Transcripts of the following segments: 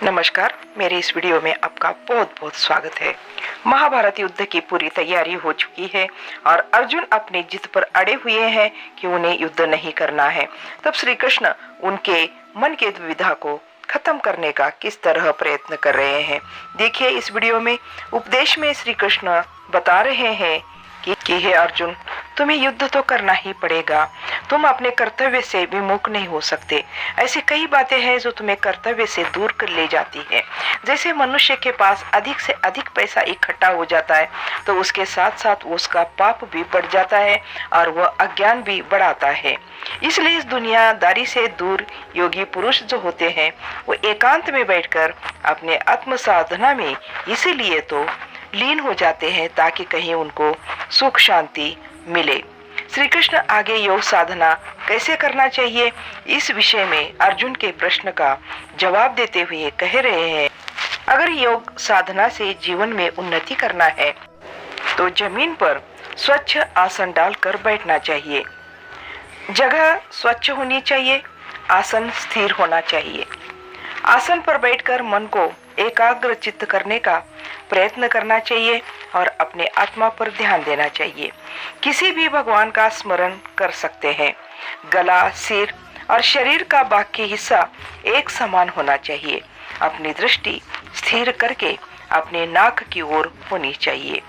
नमस्कार, मेरे इस वीडियो में आपका बहुत बहुत स्वागत है। महाभारत युद्ध की पूरी तैयारी हो चुकी है और अर्जुन अपनी जिद पर अड़े हुए हैं कि उन्हें युद्ध नहीं करना है। तब श्री कृष्ण उनके मन के दुविधा को खत्म करने का किस तरह प्रयत्न कर रहे हैं, देखिए इस वीडियो में। उपदेश में श्री कृष्ण बता रहे हैं कि हे अर्जुन, तुम्हें युद्ध तो करना ही पड़ेगा। तुम अपने कर्तव्य से विमुख नहीं हो सकते। ऐसी कई बातें हैं जो तुम्हें कर्तव्य से दूर कर ले जाती है। जैसे मनुष्य के पास अधिक से अधिक पैसा इकट्ठा हो जाता है तो उसके साथ साथ उसका पाप भी बढ़ जाता है और वह अज्ञान भी बढ़ाता है। इसलिए इस दुनियादारी से दूर योगी पुरुष जो होते हैं वो एकांत में बैठकर अपने आत्म साधना में इसीलिए तो लीन हो जाते हैं ताकि कहीं उनको सुख शांति मिले। श्री कृष्ण आगे योग साधना कैसे करना चाहिए इस विषय में अर्जुन के प्रश्न का जवाब देते हुए कह रहे हैं, अगर योग साधना से जीवन में उन्नति करना है तो जमीन पर स्वच्छ आसन डालकर बैठना चाहिए। जगह स्वच्छ होनी चाहिए, आसन स्थिर होना चाहिए। आसन पर बैठकर मन को एकाग्र चित्त करने का प्रयत्न करना चाहिए और अपने आत्मा पर ध्यान देना चाहिए। किसी भी भगवान का स्मरण कर सकते हैं। गला, सिर और शरीर का बाकी हिस्सा एक समान होना चाहिए। अपनी दृष्टि स्थिर करके अपने नाक की ओर होनी चाहिए।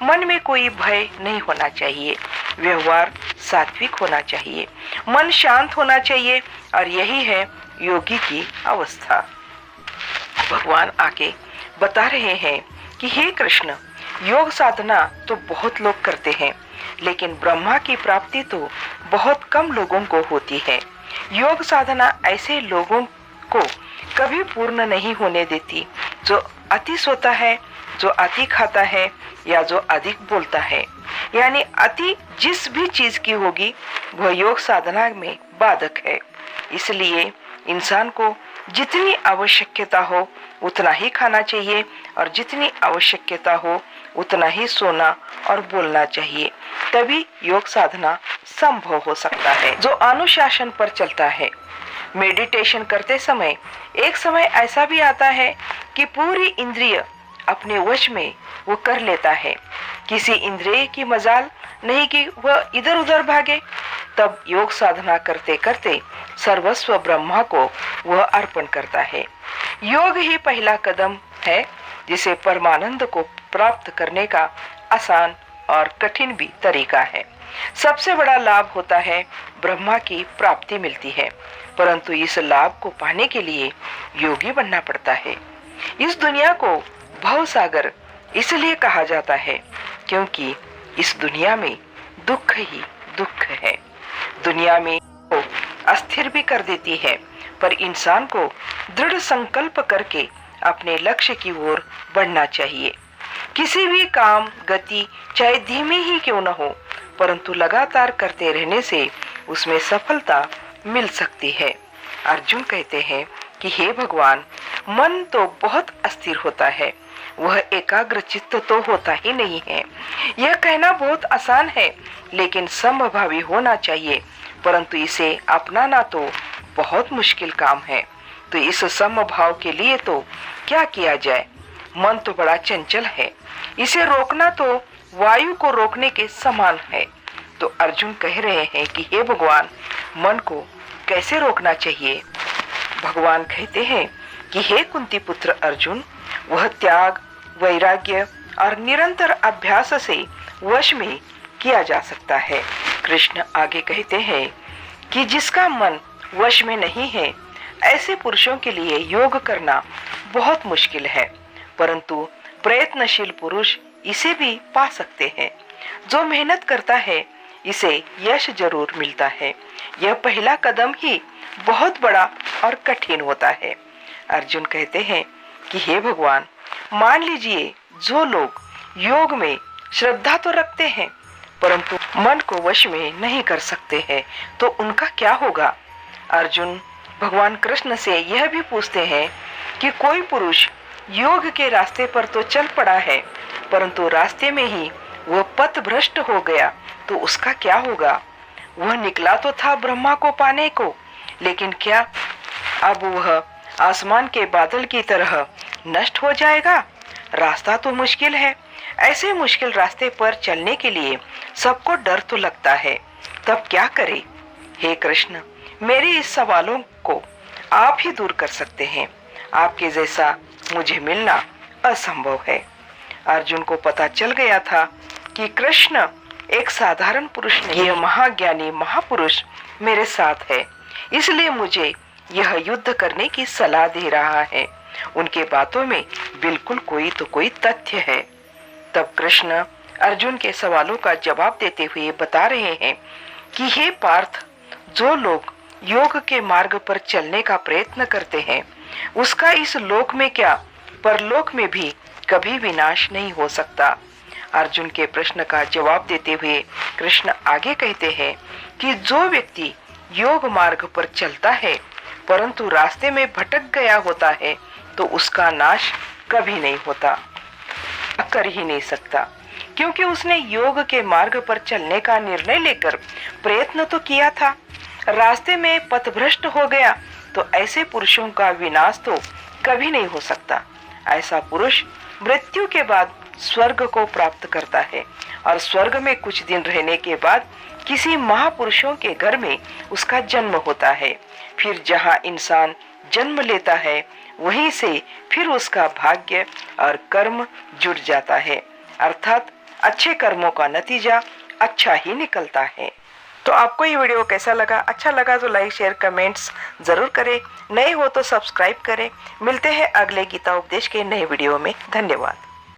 मन में कोई भय नहीं होना चाहिए। व्यवहार सात्विक होना चाहिए। मन शांत होना चाहिए और यही है योगी की अवस्था। भगवान आगे बता रहे हैं कि हे कृष्ण, योग साधना तो बहुत लोग करते हैं लेकिन ब्रह्मा की प्राप्ति तो बहुत कम लोगों को होती है। योग साधना ऐसे लोगों को कभी पूर्ण नहीं होने देती जो अति सोता है, जो अति खाता है या जो अधिक बोलता है। यानी अति जिस भी चीज की होगी वह योग साधना में बाधक है। इसलिए इंसान को जितनी आवश्यकता हो उतना ही खाना चाहिए और जितनी आवश्यकता हो उतना ही सोना और बोलना चाहिए, तभी योग साधना संभव हो सकता है। जो अनुशासन पर चलता है, मेडिटेशन करते समय एक समय ऐसा भी आता है कि पूरी इंद्रिय अपने वश में वो कर लेता है। किसी इंद्रिय की मजाल नहीं कि वह इधर उधर भागे। तब योग साधना करते करते सर्वस्व ब्रह्मा को वह अर्पण करता है। योग ही पहला कदम है जिसे परमानंद को प्राप्त करने का आसान और कठिन भी तरीका है। सबसे बड़ा लाभ होता है ब्रह्मा की प्राप्ति मिलती है, परंतु इस लाभ को पाने के लिए योगी बनना पड़ता है। इस दुनिया को भव सागर इसलिए कहा जाता है क्योंकि इस दुनिया में दुख ही दुख है। दुनिया में को अस्थिर भी कर देती है, पर इंसान को दृढ़ संकल्प करके अपने लक्ष्य की ओर बढ़ना चाहिए। किसी भी काम गति चाहे धीमी ही क्यों न हो, परंतु लगातार करते रहने से उसमें सफलता मिल सकती है। अर्जुन कहते हैं कि हे भगवान, मन तो बहुत अस्थिर होता है, वह एकाग्र चित्त तो होता ही नहीं है। यह कहना बहुत आसान है लेकिन समभावी होना चाहिए, परंतु इसे अपनाना तो बहुत मुश्किल काम है। तो इस समभाव के लिए तो क्या किया जाए? मन तो बड़ा चंचल है, इसे रोकना तो वायु को रोकने के समान है। तो अर्जुन कह रहे हैं कि हे भगवान, मन को कैसे रोकना चाहिए? भगवान कहते हैं कि हे कुंती पुत्र अर्जुन, वह त्याग, वैराग्य और निरंतर अभ्यास से वश में किया जा सकता है। कृष्ण आगे कहते हैं कि जिसका मन वश में नहीं है ऐसे पुरुषों के लिए योग करना बहुत मुश्किल है, परंतु प्रयत्नशील पुरुष इसे भी पा सकते हैं। जो मेहनत करता है इसे यश जरूर मिलता है। यह पहला कदम ही बहुत बड़ा और कठिन होता है। अर्जुन कहते हैं कि हे भगवान, मान लीजिए जो लोग योग में श्रद्धा तो रखते हैं परंतु मन को वश में नहीं कर सकते हैं तो उनका क्या होगा? अर्जुन भगवान कृष्ण से यह भी पूछते हैं कि कोई पुरुष योग के रास्ते पर तो चल पड़ा है परंतु रास्ते में ही वह पथ भ्रष्ट हो गया तो उसका क्या होगा? वह निकला तो था ब्रह्मा को पाने को, लेकिन क्या अब वह आसमान के बादल की तरह नष्ट हो जाएगा? रास्ता तो मुश्किल है। ऐसे मुश्किल रास्ते पर चलने के लिए सबको डर तो लगता है, तब क्या करे? हे कृष्ण, मेरे इस सवालों को आप ही दूर कर सकते हैं। आपके जैसा मुझे मिलना असंभव है। अर्जुन को पता चल गया था कि कृष्ण एक साधारण पुरुष नहीं, ये महाज्ञानी महापुरुष मेरे साथ है, इसलिए मुझे यह युद्ध करने की सलाह दे रहा है। उनके बातों में बिल्कुल कोई तो कोई तथ्य है। तब कृष्ण अर्जुन के सवालों का जवाब देते हुए बता रहे हैं कि हे पार्थ, जो लोग योग के मार्ग पर चलने का प्रयत्न करते हैं, उसका इस लोक में क्या परलोक में भी कभी विनाश नहीं हो सकता। अर्जुन के प्रश्न का जवाब देते हुए कृष्ण आगे कहते हैं कि जो व्यक्ति योग मार्ग पर चलता है परंतु रास्ते में भटक गया होता है, तो उसका नाश कभी नहीं होता, कर ही नहीं सकता, क्योंकि उसने योग के मार्ग पर चलने का निर्णय लेकर प्रयत्न तो किया था। रास्ते में पथभ्रष्ट हो गया तो ऐसे पुरुषों का विनाश तो कभी नहीं हो सकता। ऐसा पुरुष मृत्यु के बाद स्वर्ग को प्राप्त करता है और स्वर्ग में कुछ दिन रहने के बाद किसी महापुरुषों के घर में उसका जन्म होता है। फिर जहाँ इंसान जन्म लेता है वहीं से फिर उसका भाग्य और कर्म जुड़ जाता है, अर्थात अच्छे कर्मों का नतीजा अच्छा ही निकलता है। तो आपको ये वीडियो कैसा लगा? अच्छा लगा तो लाइक शेयर कमेंट्स जरूर करें। नए हो तो सब्सक्राइब करें। मिलते हैं अगले गीता उपदेश के नए वीडियो में। धन्यवाद।